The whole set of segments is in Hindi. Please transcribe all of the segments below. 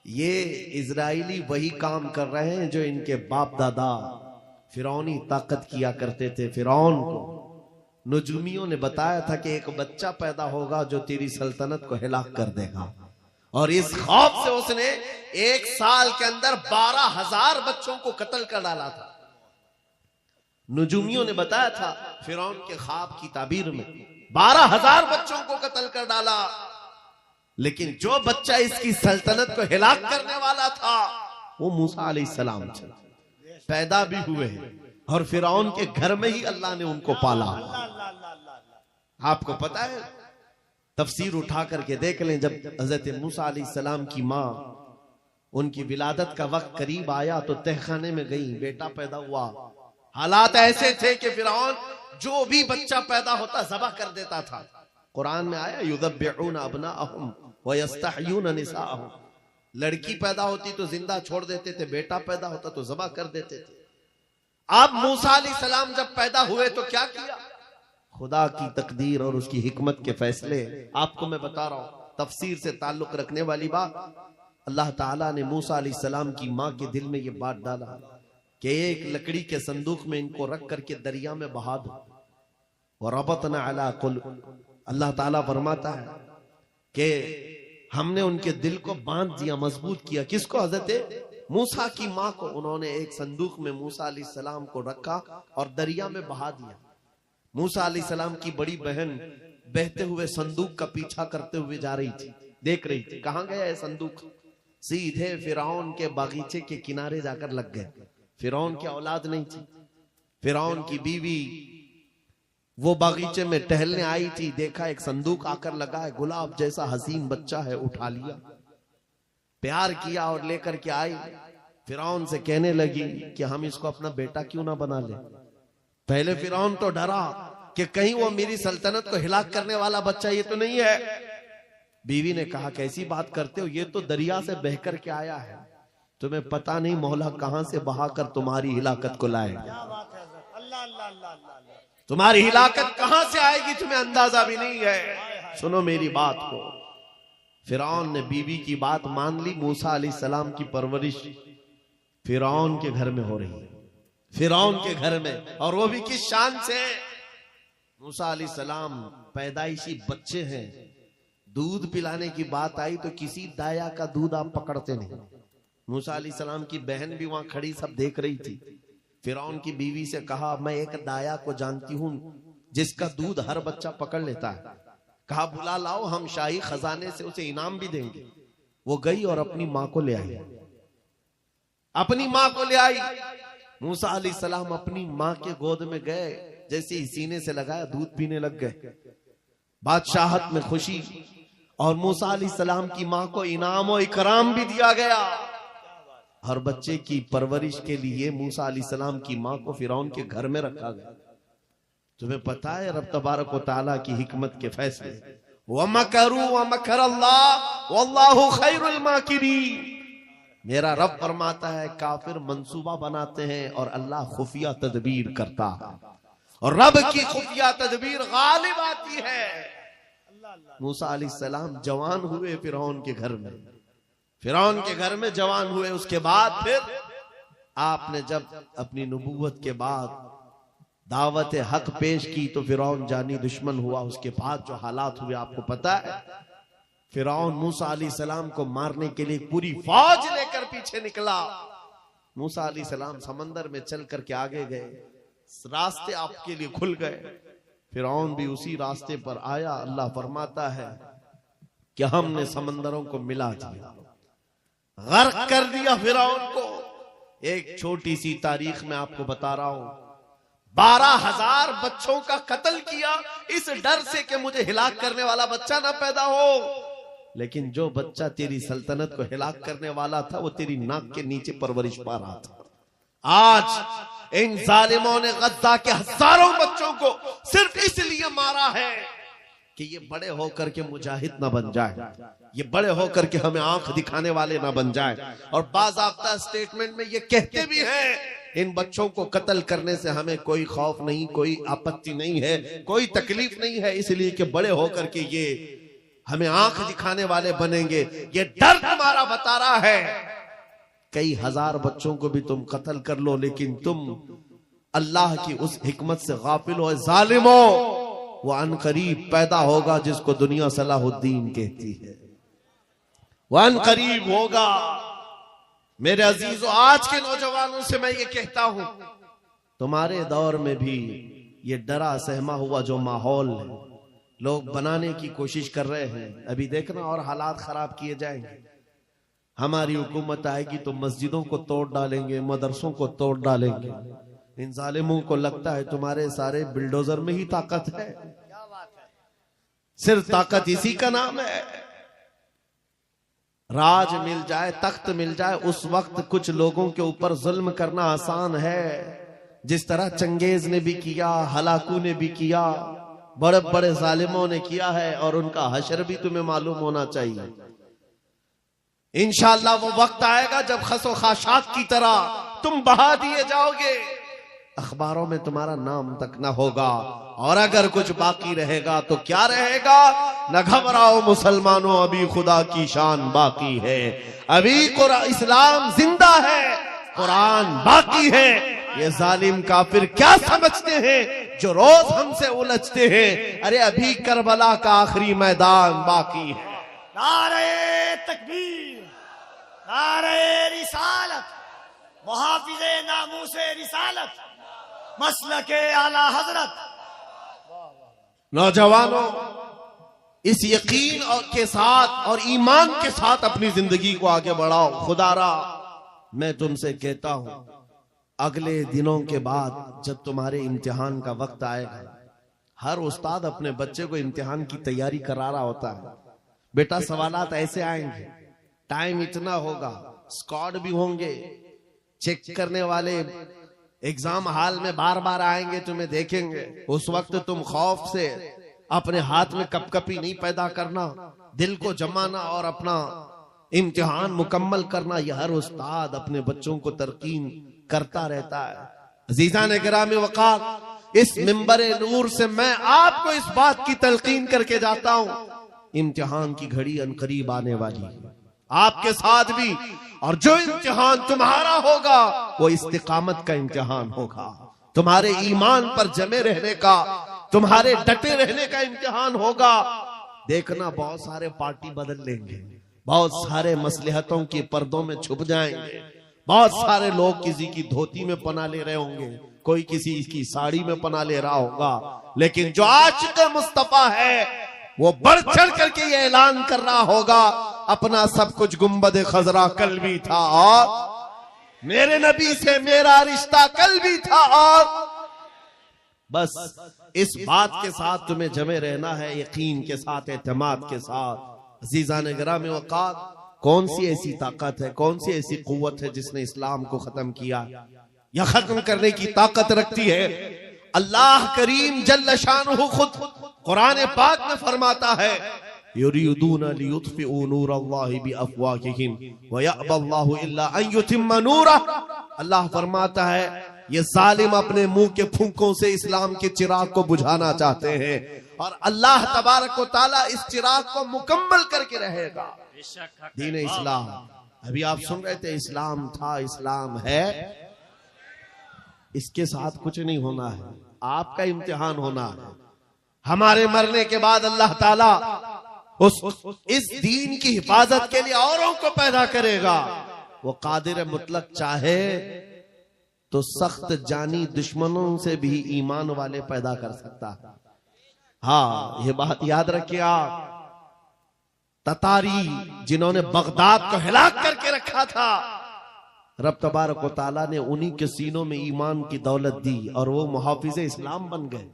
ये इजराइली वही काम कर रहे हैं जो इनके बाप दादा फिरौनी ताकत किया करते थे। फिरौन को नुजूमियों ने बताया था कि एक बच्चा पैदा होगा जो तेरी सल्तनत को हिलाक कर देगा, और इस खौफ से उसने एक साल के अंदर 12,000 बच्चों को कत्ल कर डाला था। नुजूमियों ने बताया था फिरौन के ख्वाब की ताबीर में 12,000 बच्चों को कत्ल कर डाला, लेकिन जो बच्चा इसकी सल्तनत को हिलाक करने वाला था वो मूसा अलैहिस्सलाम थे। पैदा भी हुए और फिरौन के घर में ही अल्लाह ने उनको पाला। आपको पता है, तफसीर उठा करके देख लें, जब हजरत मूसा अलैहिस्सलाम की माँ, उनकी विलादत का वक्त करीब आया तो तहखाने में गई, बेटा पैदा हुआ। हालात ऐसे थे कि फिरौन जो भी बच्चा पैदा होता ज़बह कर देता था। कुरान में आया युज़ब्बिऊना अब्नाअहुम व यस्तहयूना निसाअहुम, लड़की पैदा होती तो जिंदा छोड़ देते थे, बेटा पैदा होता तो ज़बह कर देते थे। अब मूसा अलैहिस्सलाम जब पैदा हुए तो क्या किया? खुदा की तकदीर और उसकी हिकमत के फैसले आपको मैं बता रहा हूं, तफसीर से ताल्लुक रखने वाली बात। अल्लाह ताला ने मूसा अलैहिस्सलाम की माँ के दिल में ये बात डाला कि एक लकड़ी के संदूक में इनको रख करके दरिया में बहा दो। और रबतना अला कुलूब, अल्लाह ताला फरमाता है कि हमने उनके दिल को बांध दिया, मजबूत किया। किसको? हजरत मूसा की माँ को। उन्होंने एक संदूक में मूसा अलैहिस्सलाम को रखा और दरिया में बहा दिया। मूसा अलैहिस्सलाम की बड़ी बहन बहते हुए संदूक का पीछा करते हुए जा रही थी, देख रही थी कहां गया है संदूक। सीधे फिरौन के बागीचे के किनारे जाकर लग गए। फिरौन की औलाद नहीं थी, फिरौन की बीवी वो बागीचे में टहलने आई थी, देखा एक संदूक आकर लगा है, गुलाब जैसा हसीन बच्चा है, उठा लिया, प्यार किया और लेकर के आई। फिरौन से कहने लगी कि हम इसको अपना बेटा क्यों ना बना ले। पहले फिरौन तो डरा कि कहीं वो मेरी सल्तनत को हिलाक करने वाला बच्चा ये तो नहीं है। बीवी ने कहा कैसी बात करते हो, ये तो दरिया से बहकर के आया है, तुम्हें पता नहीं मौला कहां से बहाकर तुम्हारी हिलाकत को लाए। तुम्हारी हिलाकत कहां से आएगी तुम्हें अंदाजा भी नहीं है। सुनो मेरी बात को। फिरौन ने बीवी की बात मान ली। मूसा अलैहिस्सलाम की परवरिश फिरौन के घर में हो रही है, फिरौन के घर में, और वो भी किस शान से। मूसा अलैहिस्सलाम पैदाइशी बच्चे हैं, दूध पिलाने की बात आई तो किसी दाया का दूध आप पकड़ते नहीं। मूसा अलैहिस्सलाम की बहन भी वहां खड़ी सब देख रही थी। फिरौन की बीवी से कहा मैं एक दाया को जानती हूं जिसका दूध हर बच्चा पकड़ लेता है। कहा बुला लाओ, हम शाही खजाने से उसे इनाम भी देंगे। वो गई और अपनी माँ को ले आई, अपनी माँ को ले आई। मूसा अलैहिस्सलाम अपनी माँ के गोद में गए, जैसे ही सीने से लगाया दूध पीने लग गए। बादशाहत में खुशी, और मूसा अलैहिस्सलाम की माँ को इनाम और इकराम भी दिया गया। हर बच्चे की परवरिश के लिए मूसा अलैहिस्सलाम की माँ को फिरौन के घर में रखा गया। तुम्हें पता है रब तबारक व तआला की हिकमत के फैसले। वमकरू वमकरल्लाह वल्लाहु खैरुल माकिरीन। मेरा रब फरमाता है काफिर मंसूबा बनाते हैं और अल्लाह खुफिया तदबीर करता है, और रब की खुफिया तदबीर गालिब आती है। मूसा अलैहिस्सलाम जवान हुए फिरौन के घर में, फिरौन के घर में जवान हुए। उसके बाद फिर आपने जब अपनी नबूवत के बाद दावत हक पेश की तो फिरौन जानी दुश्मन हुआ। उसके बाद जो हालात हुए आपको पता है। फिरौन मूसा अलैहिस्सलाम को मारने के लिए पूरी फौज लेकर पीछे निकला। मूसा अलैहिस्सलाम समंदर में चल करके आगे गए, रास्ते आपके लिए खुल गए। फिरौन भी उसी रास्ते पर आया। अल्लाह फरमाता है कि हमने समंदरों को मिला दिया, गर्क कर दिया फिरौन को। एक छोटी सी तारीख में आपको बता रहा हूं, 12,000 बच्चों का कत्ल किया इस डर से कि मुझे हिलाक करने वाला बच्चा ना पैदा हो। लेकिन जो बच्चा तेरी सल्तनत को हिलाक करने वाला था वो तेरी नाक के नीचे परवरिश पा रहा था। आज इन जालिमों ने गद्दा के हजारों बच्चों को सिर्फ इसलिए मारा है कि ये बड़े होकर के मुजाहिद ना बन जाए, ये बड़े होकर के हमें आंख दिखाने वाले ना बन जाए। और बाज़ाब्ता स्टेटमेंट में ये कहते भी हैं इन बच्चों को कत्ल करने से हमें कोई खौफ नहीं, कोई आपत्ति नहीं है, कोई तकलीफ नहीं है, इसलिए कि बड़े होकर के ये हमें आंख दिखाने वाले बनेंगे। ये डर तुम्हारा बता रहा है कई हजार बच्चों को भी तुम कत्ल कर लो, लेकिन तुम अल्लाह की उस हिकमत से गाफिल हो। जालिमो, वो अनकरीब पैदा होगा जिसको दुनिया सलाहुद्दीन कहती है, वो अनकरीब होगा। मेरे अजीजों, आज के नौजवानों से मैं ये कहता हूं, तुम्हारे दौर में भी ये डरा सहमा हुआ जो माहौल लोग बनाने की कोशिश कर रहे हैं, अभी देखना और हालात खराब किए जाएंगे। हमारी हुकूमत आएगी तो मस्जिदों को तोड़ डालेंगे, मदरसों को तोड़ डालेंगे। इन जालिमों को लगता है तुम्हारे सारे बिल्डोजर में ही ताकत है। सिर्फ ताकत इसी का नाम है। राज मिल जाए, तख्त मिल जाए, उस वक्त कुछ लोगों के ऊपर जुल्म करना आसान है। जिस तरह चंगेज ने भी किया, हलाकू ने भी किया, बड़े बड़े जालिमों ने किया है, और उनका हशर भी तुम्हें मालूम होना चाहिए। इंशाअल्लाह वो वक्त आएगा जब खसो खाशात की तरह तुम बहा दिए जाओगे, अखबारों में तुम्हारा नाम तक न होगा। और अगर कुछ बाकी रहेगा तो क्या रहेगा? न घबराओ मुसलमानों, अभी खुदा की शान बाकी है, अभी इस्लाम जिंदा है, कुरान बाकी है। ये जालिम काफिर क्या समझते हैं जो रोज हमसे उलझते हैं? अरे अभी करबला का आखिरी मैदान बाकी है। नारे तकबीर, नारे रिसालत, मुहाफिज़े नामूसे रिसालत, मसलके आला हजरत। नौजवानों, इस यकीन और के साथ और ईमान के साथ अपनी जिंदगी को आगे बढ़ाओ। खुदारा मैं तुमसे कहता हूं, अगले दिनों के बाद जब तुम्हारे इम्तिहान का वक्त आएगा, हर उस्ताद अपने बच्चे को इम्तिहान की तैयारी करा रहा होता है। बेटा सवालात ऐसे आएंगे, टाइम इतना होगा, स्क्वाड भी होंगे, चेक करने वाले एग्जाम हॉल में बार बार आएंगे, तुम्हें देखेंगे। उस वक्त तुम खौफ से अपने हाथ में कपकपी नहीं पैदा करना, दिल को जमाना और अपना इम्तिहान मुकम्मल करना। यह हर उस्ताद अपने बच्चों को तरकीन करता रहता है। अजीज़ान गिरामी वक़ार, इस मिंबर नूर से मैं आपको इस बात की तलकीन करके जाता हूं, इम्तिहान की घड़ी अनकरीब आने वाली है आपके साथ भी। और जो इम्तिहान तुम्हारा होगा वो इस्तिकामत का इम्तिहान होगा, तुम्हारे ईमान पर जमे रहने का, तुम्हारे डटे रहने का इम्तिहान होगा। देखना बहुत सारे पार्टी बदल लेंगे, बहुत सारे मसलहतों के पर्दों में छुप जाएंगे, बहुत सारे लोग किसी की धोती में पना ले रहे होंगे, कोई किसी की साड़ी में पना ले रहा होगा, लेकिन जो आशिक़ मुस्तफा है वो बढ़ चढ़ करके ये ऐलान कर रहा होगा, अपना सब कुछ गुंबद खजरा कल भी था और मेरे नबी से मेरा रिश्ता कल भी था। और बस इस बात के साथ तुम्हें जमे रहना है, यकीन के साथ, एतमाद के साथ। अज़ीज़ान गिरामी वक़ार, कौन सी ऐसी ताकत है, कौन सी ऐसी कुव्वत है जिसने इस्लाम को खत्म किया या खत्म करने की ताकत रखती है? अल्लाह करीम जल्ल शानुहु खुद कुरान पाक में फरमाता है, युरीदूना लियुत्फिउ नूरल्लाहि बिअफ़वाहिहिम व यअबल्लाहु इल्ला अन युतिम्मा नूरह। अल्लाह फरमाता है, ये जालिम अपने मुंह के फूंकों से इस्लाम के चिराग को बुझाना चाहते हैं, और अल्लाह तबारक व तआला इस चिराग को मुकम्मल करके रहेगा। दीन इस्लाम, अभी आप सुन रहे थे, इस्लाम था, इस्लाम है, इसके साथ कुछ नहीं होना है, आपका इम्तिहान होना है। हमारे मरने के बाद अल्लाह ताला इस दीन की हिफाजत के लिए औरों को पैदा करेगा। वो कादिर मुतलक चाहे तो सख्त जानी दुश्मनों से भी ईमान वाले पैदा कर सकता है। हाँ, ये बात याद रखिए आप। ततारी जिन्होंने बगदाद को हिलाक करके रखा था, रब तबारक व तआला ने उन्हीं के सीनों में ईमान की दौलत दी और वो मुहाफिज़े इस्लाम बन गए।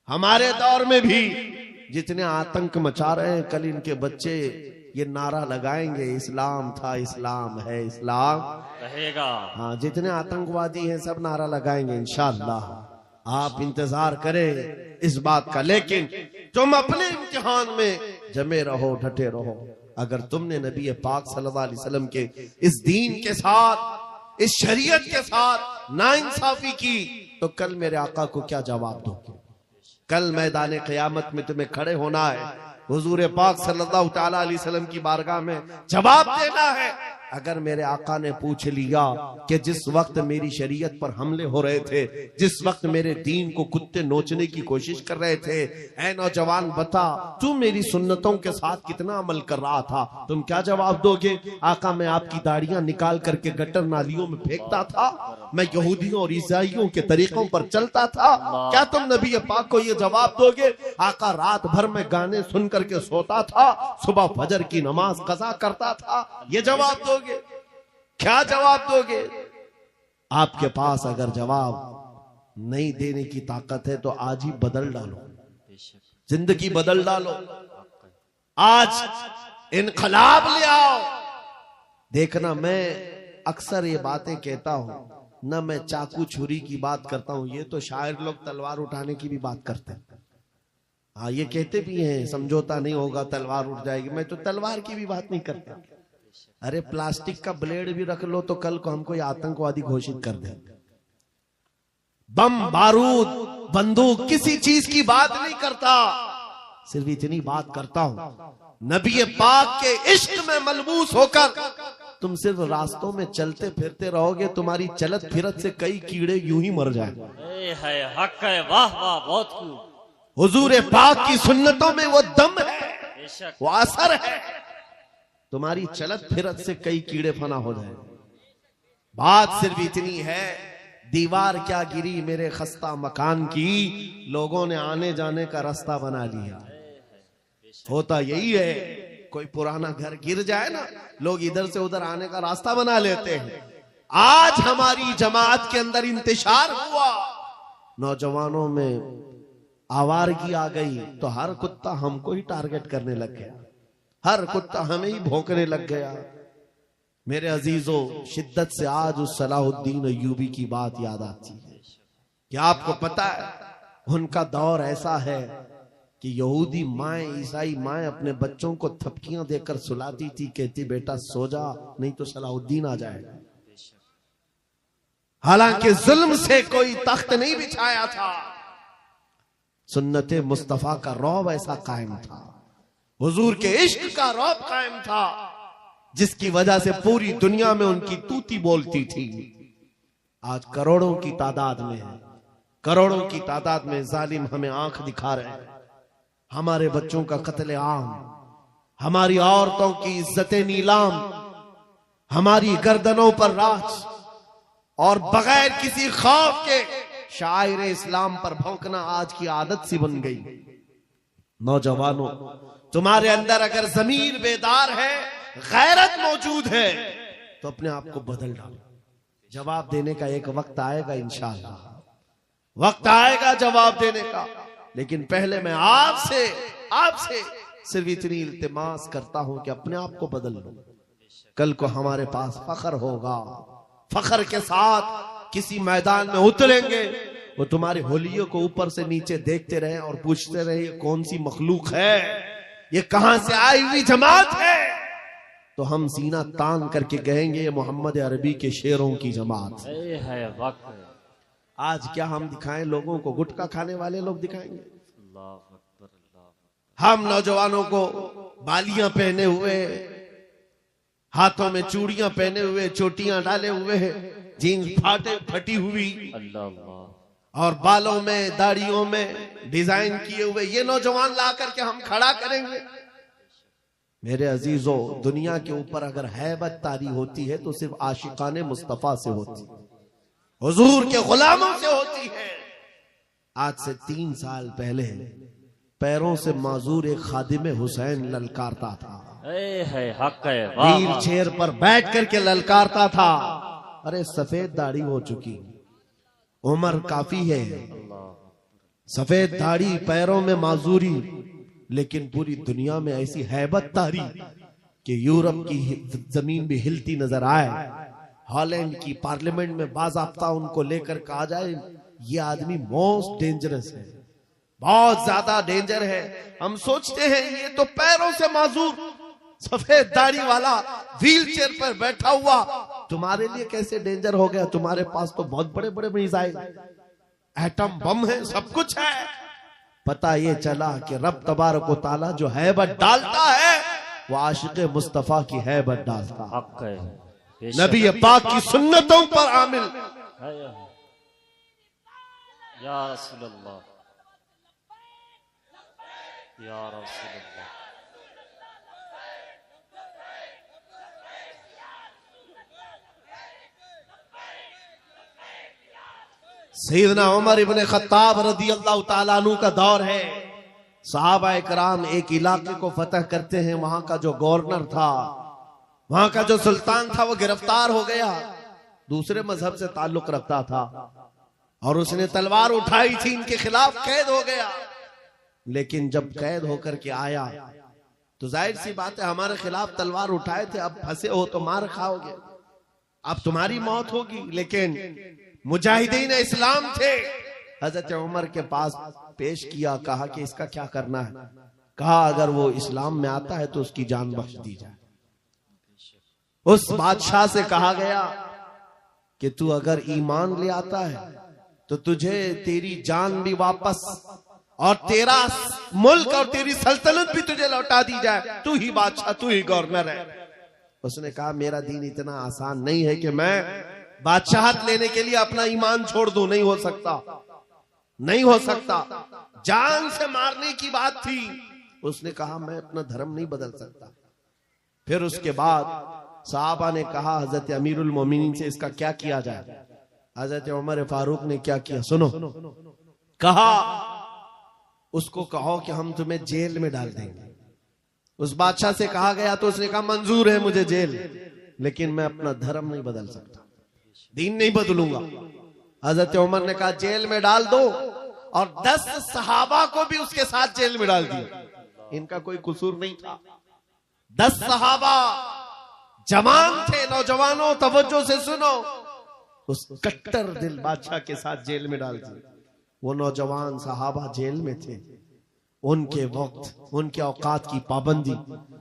हमारे दौर में भी जितने आतंक मचा रहे हैं, कल इनके बच्चे ये नारा लगाएंगे, इस्लाम था, इस्लाम है, इस्लाम रहेगा। हाँ, जितने आतंकवादी हैं सब नारा लगाएंगे इंशाअल्लाह। आप इंतजार करें इस बात का, लेकिन तुम अपने इम्तिहान में जमे रहो, डटे रहो। अगर तुमने नबी पाक सल्लल्लाहु अलैहि वसल्लम के इस दीन के साथ, इस शरीयत के साथ नाइंसाफी की, तो कल मेरे आका को क्या जवाब दोगे? कल मैदान क़यामत में तुम्हें खड़े होना है। हुजूर पाक सल्लल्लाहु तआला अलैहि वसल्लम की बारगाह में जवाब देना है। अगर मेरे आका ने पूछ लिया कि जिस वक्त मेरी शरीयत पर हमले हो रहे थे, जिस वक्त मेरे दीन को कुत्ते नोचने की कोशिश कर रहे थे, ऐ नौजवान बता तू मेरी सुन्नतों के साथ कितना अमल कर रहा था, तुम क्या जवाब दोगे? आका मैं आपकी दाढ़ियां निकाल करके गटर नालियों में फेंकता था, मैं यहूदियों और ईसाइयों के तरीकों पर चलता था, क्या तुम नबी पाक को ये जवाब दोगे? आका रात भर में गाने सुन करके सोता था, सुबह फजर की नमाज कज़ा करता था, ये जवाब दोगे? क्या जवाब दोगे? आपके पास अगर जवाब नहीं देने की ताकत है तो आज ही बदल डालो, जिंदगी बदल डालो, आज इनकलाब ले आओ। देखना मैं अक्सर ये बातें कहता हूं, न मैं चाकू छुरी की बात करता हूं, ये तो शायर लोग तलवार उठाने की भी बात करते हैं। हाँ ये कहते भी हैं समझौता नहीं होगा तलवार उठ जाएगी, मैं तो तलवार की भी बात नहीं करता। अरे प्लास्टिक का ब्लेड भी रख लो तो कल को हमको आतंकवादी घोषित कर दे। बम बारूद बंदूक किसी चीज की बात नहीं करता, सिर्फ इतनी बात करता हूं, नबी पाक के इश्क में मलबूस होकर तुम सिर्फ रास्तों में चलते फिरते रहोगे, तुम्हारी चलत फिरत से कई कीड़े यूं ही मर जाएंगे। हक है, वाह वाह, बहुत खूब। हुजूर पाक की सुन्नतों में वो दम है, वो असर है, तुम्हारी चलत फिरत से कई कीड़े फना हो जाए। बात सिर्फ इतनी है, दीवार क्या गिरी मेरे खस्ता मकान की, लोगों ने आने जाने का रास्ता बना लिया। होता यही है, कोई पुराना घर गिर जाए ना, लोग इधर से उधर आने का रास्ता बना लेते हैं। आज हमारी जमात के अंदर इंतशार हुआ, नौजवानों में आवारगी आ गई तो हर कुत्ता हमको ही टारगेट करने लग गया, हर कुत्ता हमें ही भौंकने लग गया। मेरे अजीजों, शिद्दत से आज उस सलाहुद्दीन अय्यूबी की बात याद आती है। क्या आपको पता है उनका दौर ऐसा है कि यहूदी माएं, ईसाई माएं अपने बच्चों को थपकियां देकर सुलाती थी, कहती बेटा सो जा नहीं तो सलाहुद्दीन आ जाएगा। हालांकि जुल्म से कोई तख्त नहीं बिछाया था, सुन्नते मुस्तफा का रौब ऐसा कायम था, हुजूर के इश्क का रौब कायम था, जिसकी वजह से पूरी दुनिया में उनकी तूती बोलती थी। आज करोड़ों की तादाद में है, करोड़ों की तादाद में जालिम हमें आंख दिखा रहे हैं। हमारे बच्चों का कत्ले आम, हमारी औरतों की इज्जतें नीलाम, हमारी गर्दनों पर राज, और बगैर किसी खौफ के शायर इस्लाम पर भौंकना आज की आदत सी बन गई। नौजवानों, तुम्हारे अंदर अगर ज़मीर बेदार है, गैरत मौजूद है, तो अपने आप को बदल डालो। जवाब देने का एक वक्त आएगा, इंशाअल्लाह वक्त आएगा जवाब देने का। लेकिन पहले मैं आपसे सिर्फ इतनी इल्तिमास करता हूं कि अपने आप को बदल लो। कल को हमारे पास फख्र होगा, फख्र के साथ किसी मैदान में उतरेंगे, वो तुम्हारी होलियों को ऊपर से नीचे देखते रहे और पूछते रहे ये कौन सी मखलूक है, ये कहां से आई हुई जमात है, तो हम सीना तान करके कहेंगे ये मोहम्मद अरबी के शेरों की जमात है। आज क्या हम दिखाएं लोगों को? गुटखा खाने वाले लोग दिखाएंगे। हम नौजवानों को बालियां पहने हुए, हाथों में चूड़ियां पहने हुए, चोटियां डाले हुए, जीन्स फटी हुई और बालों में दाढ़ियों में डिजाइन किए हुए ये नौजवान ला करके हम खड़ा करेंगे। मेरे अजीजों, दुनिया के ऊपर अगर हैबत तारी होती है तो सिर्फ आशिकाने मुस्तफा से होती है, हुजूर के गुलामों से होती है। आज से 3 साल पहले पैरों से माजूर एक खादिम हुसैन ललकारता था, व्हील चेयर पर बैठ करके ललकारता था। अरे सफेद दाढ़ी हो चुकी, उम्र काफी है, सफेद दाढ़ी, पैरों में माजूरी, लेकिन पूरी दुनिया में ऐसी हैबत तारी कि यूरोप की जमीन भी हिलती नजर आए। हॉलैंड की पार्लियामेंट में बाज़ाब्ता उनको लेकर कहा जाए ये आदमी मोस्ट डेंजरस है, बहुत ज्यादा डेंजर है। हम सोचते हैं ये तो पैरों से माजूर सफेद दाढ़ी वाला व्हील चेयर पर बैठा हुआ, तुम्हारे लिए कैसे डेंजर हो गया? तुम्हारे पास तो बहुत बड़े बड़े मिसाइल, एटम बम है, सब कुछ है। पता ये चला कि रब तबारक व तआला जो हैबत डालता है वो आशिक मुस्तफा की हैबत डालता है। हक है, बेशक नबी पाक की सुन्नतों पर आमिल। है। या रसूल अल्लाह, या रसूल अल्लाह। सैयदना उमर इब्ने खत्ताब रदी अल्लाह तआला अन्हु का दौर है। सहाबा कराम एक इलाके को फतह करते हैं। वहां का जो गवर्नर था, वहां का जो सुल्तान था, वो गिरफ्तार हो गया। दूसरे मजहब से ताल्लुक रखता था और उसने तलवार उठाई थी, इनके खिलाफ कैद हो गया। लेकिन जब कैद होकर के आया तो जाहिर सी बात है, हमारे खिलाफ तलवार उठाए थे, अब फंसे हो तो मार खाओगे, अब तुम्हारी मौत होगी। लेकिन मुजाहिदीन इस्लाम थे, हजरत उमर के पास पेश किया, कहा कि इसका क्या करना है। कहा अगर वो इस्लाम में आता है तो उसकी जान बख्श दी जाए। उस बादशाह से कहा गया कि तू अगर ईमान ले आता है तो तुझे तेरी जान भी वापस और तेरा मुल्क और तेरी सल्तनत भी तुझे लौटा दी जाए, तू ही बादशाह, तू ही गवर्नर है। उसने कहा मेरा दीन इतना आसान नहीं है कि मैं बादशाहत लेने के लिए अपना ईमान छोड़ दूं, नहीं हो सकता, नहीं हो सकता। जान से मारने की बात थी। उसने कहा मैं अपना धर्म नहीं बदल सकता। फिर उसके बाद साहबा ने कहा हजरत अमीरुल मोमिनीन से इसका क्या किया जाए। हजरत उमर फारूक ने क्या किया सुनो। कहा उसको कहो कि हम तुम्हें जेल में डाल देंगे। उस बादशाह से कहा गया तो उसने कहा मंजूर है मुझे जेल, लेकिन मैं अपना धर्म नहीं बदल सकता, दीन नहीं बदलूंगा। हजरत उमर ने कहा जेल में डाल दो, और 10 सहाबा को भी उसके साथ जेल में डाल दिया। इनका कोई कसूर नहीं था। 10 सहाबा जवान थे। नौजवानों तवज्जो से सुनो, उस कट्टर दिल बादशाह के साथ जेल में डाल दिए। वो नौजवान सहाबा जेल में थे। उनके वक्त, उनके औकात की पाबंदी,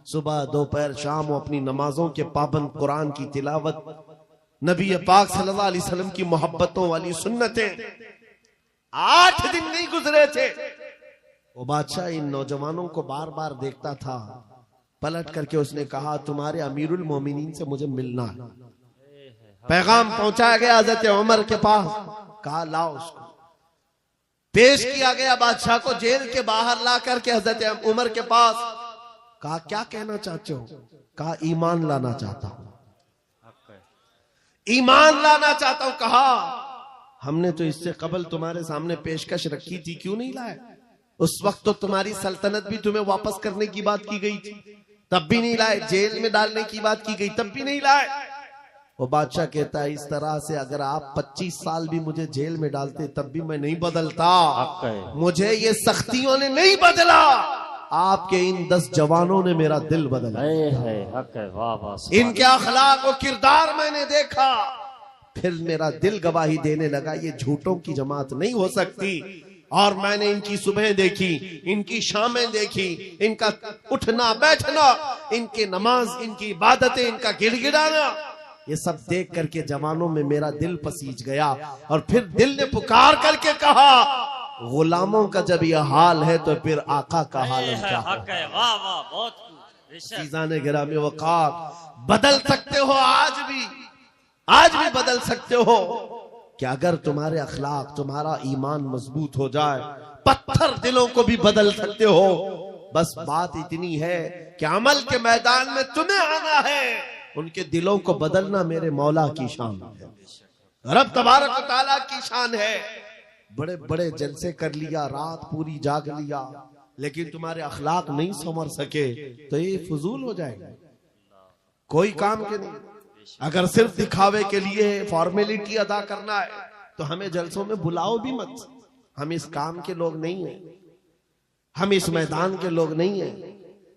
सुबह दोपहर शाम वो अपनी नमाजों के पाबंद, कुरान की तिलावत, नबी पाक सल्लल्लाहु अलैहि वसल्लम की मोहब्बतों वाली सुन्नतें। 8 दिन नहीं गुजरे थे। वो बादशाह इन नौजवानों को बार बार देखता था। पलट करके उसने कहा तुम्हारे अमीरुल मोमिनीन से मुझे मिलना है। पैगाम पहुंचाया गया हजरत उमर के पास। कहा लाओ उसको। पेश किया गया बादशाह को, जेल के बाहर ला करके हजरत उमर के पास। कहा क्या कहना चाहते हो। कहा ईमान लाना चाहता हूं, ईमान लाना चाहता हूं। कहा हमने तो इससे कबल तुम्हारे सामने पेशकश रखी थी, क्यों नहीं लाए। उस वक्त तो तुम्हारी सल्तनत भी तुम्हें वापस करने की बात की गई थी, तब भी नहीं लाए। जेल में डालने की बात की गई, तब भी नहीं लाए। वो बादशाह कहता है इस तरह से अगर आप 25 साल भी मुझे जेल में डालते तब भी मैं नहीं बदलता। मुझे ये सख्तियों ने नहीं बदला, आपके इन 10 जवानों ने मेरा दिल बदला। इनके अखलाक और किरदार मैंने देखा, फिर मेरा दिल गवाही देने लगा ये झूठों की जमात नहीं हो सकती। और मैंने इनकी सुबह देखी, इनकी शामें देखी, इनका उठना बैठना, इनके नमाज, इनकी इबादतें, इनका गिड़गिड़ाना, ये सब देख करके जवानों में मेरा दिल पसीज गया। और फिर दिल ने पुकार करके कहा गुलामों का जब यह हाल है तो फिर आका का हाल क्या है। वाह वाह, बहुत चीज़ाने गिरामी वक़ार। बदल सकते हो, आज भी बदल सकते हो कि अगर तुम्हारे अखलाक, तुम्हारा ईमान मजबूत हो जाए, पत्थर दिलों को भी बदल सकते हो। बस बात इतनी है कि अमल के मैदान में तुम्हें आना है, उनके दिलों को बदलना मेरे मौला की शान है, रब तबारक व तआला की शान है। बड़े बड़े जलसे कर लिया, रात पूरी जाग लिया, लेकिन तुम्हारे अखलाक नहीं संवर सके तो ये फजूल हो जाएगा, कोई काम के नहीं। अगर सिर्फ दिखावे के लिए फॉर्मेलिटी अदा करना है तो हमें जलसों में बुलाओ भी मत। हम इस काम के लोग नहीं हैं, हम इस मैदान के लोग नहीं हैं।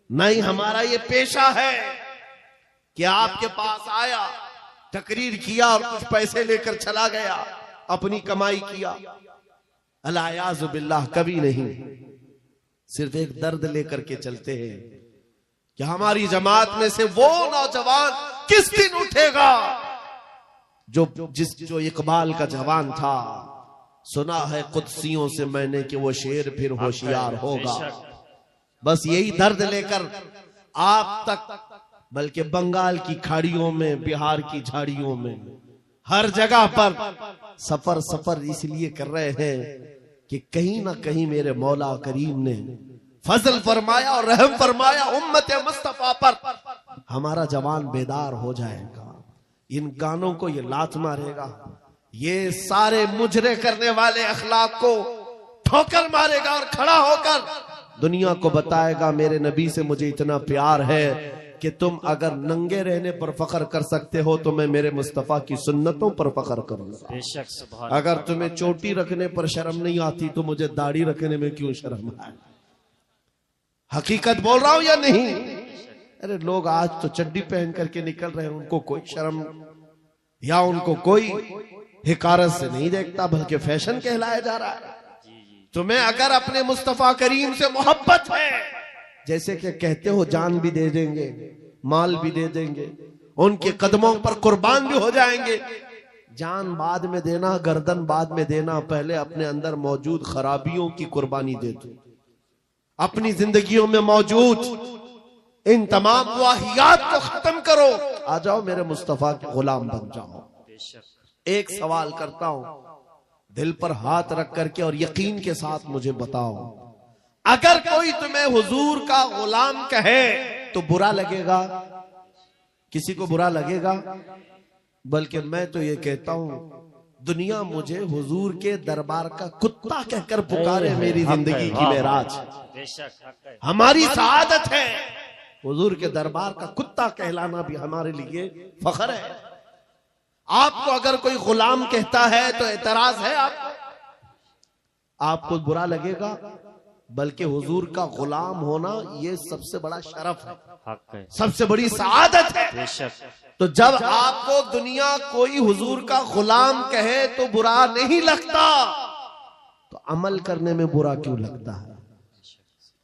नहीं, हमारा ये पेशा है कि आपके पास आया, तकरीर किया और कुछ पैसे लेकर चला गया, अपनी कमाई किया। अलायाज़ु बिल्लाह, कभी नहीं। सिर्फ एक दर्द लेकर के चलते हैं कि हमारी जमात में से वो नौजवान किस दिन उठेगा जो इकबाल का जवान था, सुना है कुदसियों से मैंने कि वो शेर फिर होशियार होगा। बेशक। बस यही दर्द लेकर आप तक, बल्कि बंगाल की खाड़ियों में, बिहार की झाड़ियों में, हर जगह पर सफर सफर इसलिए कर रहे हैं कि कहीं ना कहीं मेरे मौला करीम ने फजल फरमाया और रहम फरमाया उम्मत मुस्तफा पर। हमारा जवान बेदार हो जाएगा, इन गानों को ये लात मारेगा, ये सारे मुजरे करने वाले अखलाक को ठोकर मारेगा और खड़ा होकर दुनिया को बताएगा मेरे नबी से मुझे इतना प्यार है कि तुम अगर नंगे रहने पर फख्र कर सकते हो तो मैं मेरे मुस्तफा की सुन्नतों पर फख्र करूंगा। बेशक सुभान। अगर तुम्हें चोटी रखने पर शर्म नहीं आती तो मुझे दाढ़ी रखने में क्यों शर्म आए? हकीकत बोल रहा हूं या नहीं? अरे लोग आज तो चड्डी पहन करके निकल रहे हैं, उनको कोई शर्म या उनको कोई हिकारत से नहीं देखता, बल्कि फैशन कहलाया जा रहा है। तुम्हें अगर अपने मुस्तफा करीम से मोहब्बत है, जैसे कि कहते हो जान भी दे देंगे, माल भी दे देंगे, उनके कदमों पर कुर्बान भी हो जाएंगे। जान बाद में देना, गर्दन बाद में देना, पहले अपने अंदर मौजूद खराबियों की कुर्बानी दे दो। अपनी जिंदगियों में मौजूद इन तमाम वाहियात को खत्म करो, आ जाओ मेरे मुस्तफा के गुलाम बन जाओ। बेशक। एक सवाल करता हूं, दिल पर हाथ रख करके और यकीन के साथ मुझे बताओ, अगर कोई तुम्हें हुजूर का गुलाम कहे तो बुरा लगेगा? किसी को बुरा लगेगा? बल्कि मैं तो ये कहता हूं, दुनिया मुझे हुजूर के दरबार का कुत्ता कहकर पुकारे, मेरी जिंदगी की मेराज। बेशक। हमारी सआदत है, हुजूर के दरबार का कुत्ता कहलाना भी हमारे लिए फख्र है। आपको अगर कोई गुलाम कहता है तो एतराज है आपको बुरा लगेगा? बल्कि हुजूर का गुलाम होना ये सबसे बड़ा शरफ है, हक है, सबसे बड़ी सआदत है। बेशक। तो जब आपको दुनिया कोई हुजूर का गुलाम कहे तो बुरा नहीं लगता, तो अमल करने में बुरा क्यों लगता है?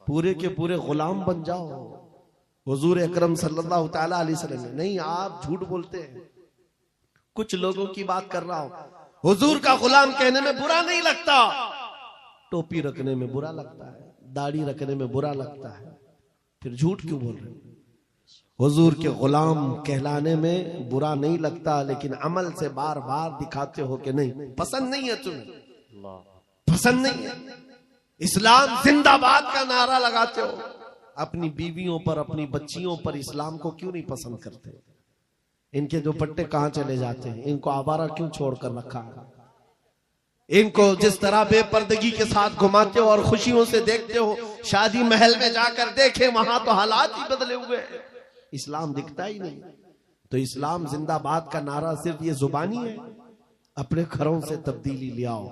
पूरे के पूरे गुलाम बन जाओ हुजूर अकरम सल्लल्लाहु तआला अलैहि वसल्लम। नहीं, आप झूठ बोलते हैं। कुछ लोगों की बात कर रहा हूं, हुजूर का गुलाम कहने में बुरा नहीं लगता, टोपी रखने में बुरा लगता है, दाढ़ी रखने में बुरा लगता है, फिर झूठ क्यों बोल रहे? हुजूर के गुलाम कहलाने में बुरा नहीं लगता, लेकिन अमल से बार बार दिखाते हो कि नहीं, पसंद नहीं है तुम्हें, पसंद नहीं है। इस्लाम जिंदाबाद का नारा लगाते हो, अपनी बीवियों पर, अपनी बच्चियों पर इस्लाम को क्यों नहीं पसंद करते? इनके दुपट्टे कहां चले जाते हैं? इनको आवारा क्यों छोड़कर रखा है? इनको जिस तरह बेपर्दगी के साथ घुमाते हो और खुशियों से देखते हो, शादी महल में जाकर देखे वहां तो हालात ही बदले हुए हैं, इस्लाम दिखता ही नहीं। तो इस्लाम जिंदाबाद का नारा सिर्फ ये जुबानी है? अपने घरों से तब्दीली ले आओ,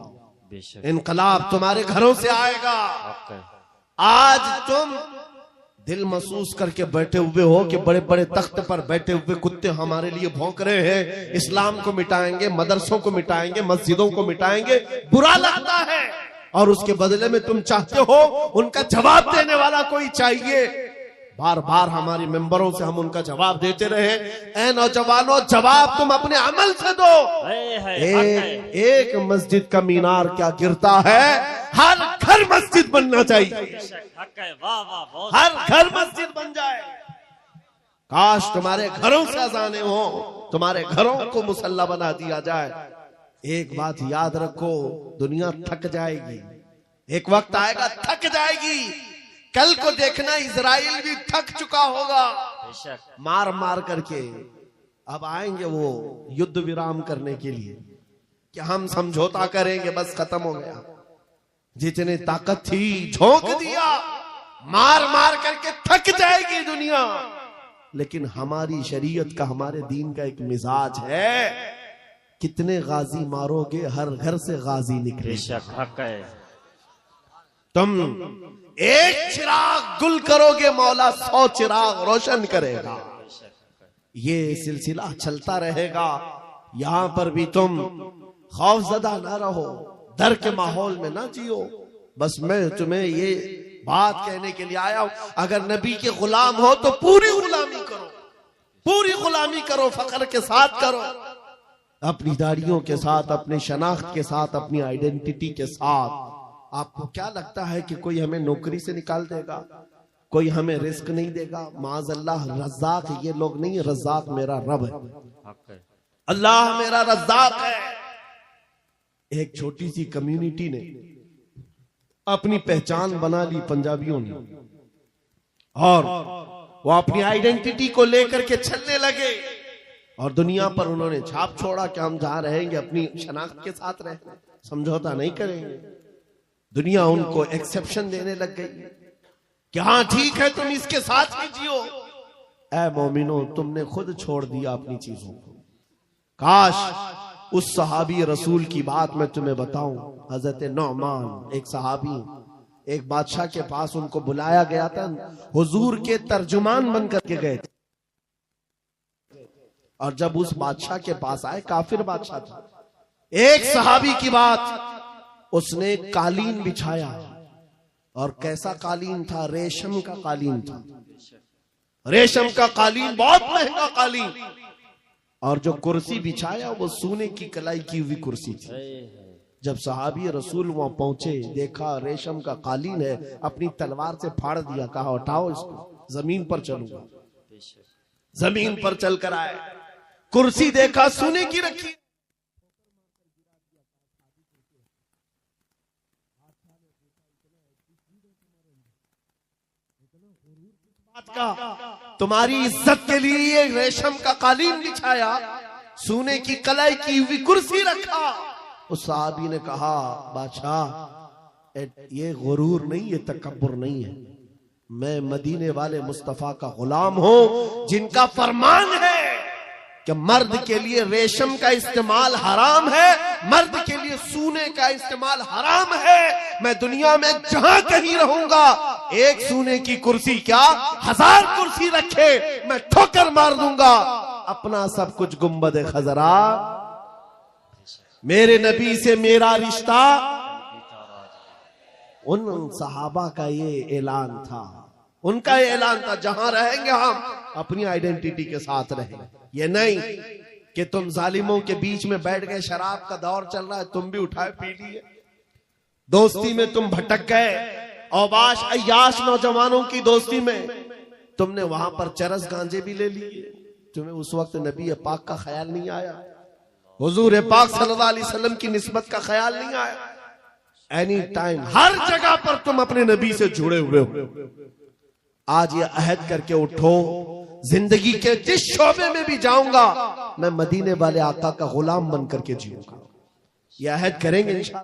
इनकलाब तुम्हारे घरों से आएगा। आज तुम दिल महसूस करके बैठे हुए हो कि बड़े बड़े तख्त पर बैठे हुए कुत्ते हमारे लिए भौंक रहे हैं, इस्लाम को मिटाएंगे, मदरसों को मिटाएंगे, मस्जिदों को मिटाएंगे, बुरा लगता है। और उसके बदले में तुम चाहते हो उनका जवाब देने वाला कोई चाहिए। बार बार हमारी मेंबरों से हम उनका जवाब देते रहे। ऐ नौजवानों, जवाब तुम अपने अमल से दो। एक मस्जिद का मीनार क्या गिरता है, हर घर मस्जिद बनना चाहिए, हर घर मस्जिद बन जाए। काश तुम्हारे घरों से अजाने हो, तुम्हारे घरों को मुसल्ला बना दिया जाए। एक बात याद रखो, दुनिया थक जाएगी, एक वक्त आएगा थक जाएगी। कल को देखना इजराइल भी थक चुका होगा मार मार करके। अब आएंगे वो युद्ध विराम करने के लिए कि हम समझौता करेंगे, बस खत्म हो गया। जितने ताकत थी झोंक दिया, मार मार करके थक जाएगी दुनिया। लेकिन हमारी शरीयत का, हमारे दीन का एक मिजाज है, कितने गाजी मारोगे हर घर से गाजी निकलेगा। तुम एक चिराग गुल करोगे, मौला 100 चिराग रोशन करेगा। ये सिलसिला चलता रहेगा। यहां पर भी तुम खौफजदा ना रहो, डर के माहौल में ना जियो। बस मैं तुम्हें ये बात कहने के लिए आया हूं, अगर नबी के गुलाम हो तो पूरी गुलामी करो, पूरी गुलामी करो, फख्र के साथ करो। अपनी दाढ़ियों के साथ, अपने शनाख्त के साथ, अपनी आइडेंटिटी के साथ। आपको क्या लगता है कि कोई हमें नौकरी से निकाल देगा, कोई हमें रिस्क नहीं देगा? माज़अल्लाह रज़्ज़ाक़ ये लोग नहीं, रज़्ज़ाक़ मेरा रब है, हक है। अल्लाह मेरा रज़्ज़ाक़ है। एक छोटी सी कम्युनिटी ने अपनी पहचान बना ली पंजाबियों ने, और वो अपनी आइडेंटिटी को लेकर के चलने लगे और दुनिया पर उन्होंने छाप छोड़ा कि हम जहां रहेंगे अपनी शनाख्त के साथ रहेंगे, समझौता नहीं करेंगे। दुनिया उनको एक्सेप्शन देने लग गई कि हाँ ठीक है, तुम इसके साथ ही जियो। ऐ मोमिनो, तुमने खुद छोड़ दिया अपनी चीजों को। काश उस सहाबी रसूल की बात मैं तुम्हें बताऊं। हजरत नौमान एक सहाबी, एक बादशाह के पास उनको बुलाया गया था, हुजूर के तर्जुमान बन करके गए थे। और जब उस बादशाह के पास आए, काफिर बादशाह था, एक सहाबी की बात, उसने कालीन बिछाया। और कैसा कालीन था? रेशम का कालीन था। रेशम का कालीन, बहुत महंगा कालीन। और जो कुर्सी बिछाया वो सोने की कलाई की हुई कुर्सी थी। जब सहाबी रसूल वहां पहुंचे, देखा रेशम का कालीन है, अपनी तलवार से फाड़ दिया, कहा उठाओ इसको, जमीन पर चलूंगा। जमीन पर चलकर आए, कुर्सी देखा सोने की रखी। तुम्हारी इज्जत के लिए ये रेशम का कालीन बिछाया, सोने की कलाई की हुई कुर्सी रखा। उस साहबी ने कहा, बादशाह ये गुरूर नहीं, ये तकब्बुर नहीं है। मैं मदीने वाले मुस्तफा का गुलाम हूं, जिनका फरमान है कि मर्द के लिए रेशम का इस्तेमाल हराम है, मर्द के लिए सोने का इस्तेमाल हराम है। मैं दुनिया में जहां कहीं रहूंगा, एक सोने की कुर्सी क्या 1000 कुर्सी रखे, मैं ठोकर मार दूंगा अपना सब कुछ। गुंबद खजरा, मेरे नबी से मेरा रिश्ता, उन सहाबा का ये ऐलान था, उनका ये ऐलान था, जहां रहेंगे हम अपनी आइडेंटिटी के साथ रहेंगे। ये नहीं कि तुम जालिमों के बीच में बैठ गए, शराब का दौर चल रहा है, तुम भी उठाए पी लिए, दोस्ती में तुम भटक गए, औबाश अय्याश नौजवानों की दोस्ती में तुमने वहां पर चरस गांजे भी ले लिए। तुम्हें उस वक्त नबी पाक का ख्याल नहीं आया, हुजूर पाक सल्लल्लाहु अलैहि वसल्लम की निस्बत का ख्याल नहीं आया। एनी टाइम, हर जगह पर तुम अपने नबी से जुड़े हुए हो। आज ये अहद करके उठो, जिंदगी के जिस शोबे में भी जाऊंगा मैं मदीने वाले आका का गुलाम बन करके जीऊंगा। ये अहद करेंगे इंशाअल्लाह।